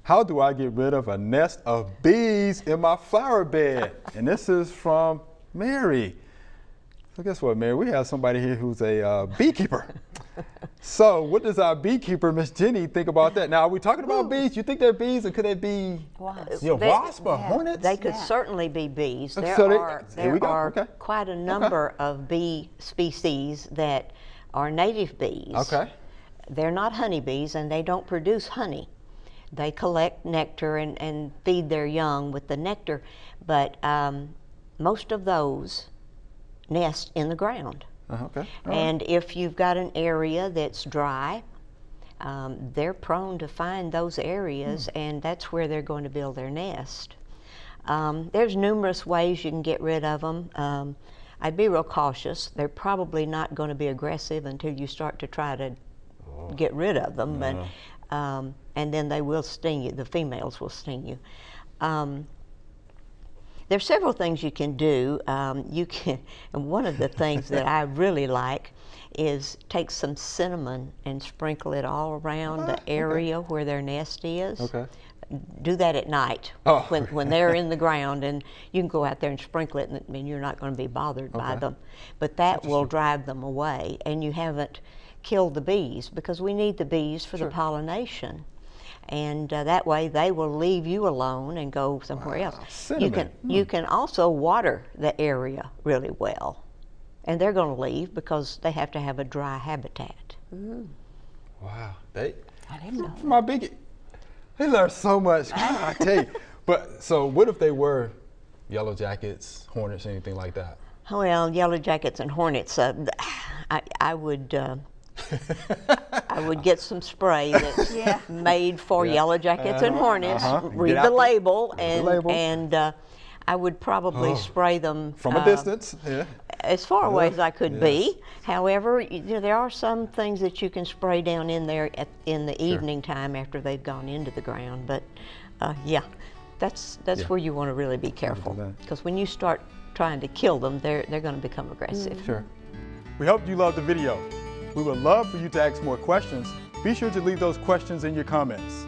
How do I get rid of a nest of bees in my flower bed? And this is from Mary. So guess what, Mary? We have somebody here who's a beekeeper. So what does our beekeeper, Miss Ginny, think about that? Now, are we talking about bees? You think they're bees, or could they be wasp or hornets? They could certainly be bees. There So are quite a number of bee species that are native bees. Okay. They're not honeybees, and they don't produce honey. They collect nectar and feed their young with the nectar, but most of those nest in the ground. Okay. And if you've got an area that's dry, they're prone to find those areas, and that's where they're going to build their nest. There's numerous ways you can get rid of them. I'd be real cautious. They're probably not going to be aggressive until you start to try to get rid of them, and then they will sting you. The females will sting you. There's several things you can do. And one of the things that I really like is take some cinnamon and sprinkle it all around the area where their nest is. Okay. Do that at night when they're in the ground, and you can go out there and sprinkle it, and you're not going to be bothered by them. But that will drive them away, and you haven't killed the bees, because we need the bees for the pollination. And that way they will leave you alone and go somewhere else. Cinnamon. You can also water the area really well, and they're going to leave because they have to have a dry habitat. Wow. I didn't know. My biggie. They learn so much. I tell you. But so what if they were yellow jackets, hornets, anything like that? Well, yellow jackets and hornets, I would get some spray that's made for yellow jackets and hornets. Read the label, and I would probably spray them from a distance. As far away as I could be. However, there are some things that you can spray down in there in the evening time after they've gone into the ground. But that's where you want to really be careful, because when you start trying to kill them, they're going to become aggressive. Sure. We hope you loved the video. We would love for you to ask more questions. Be sure to leave those questions in your comments.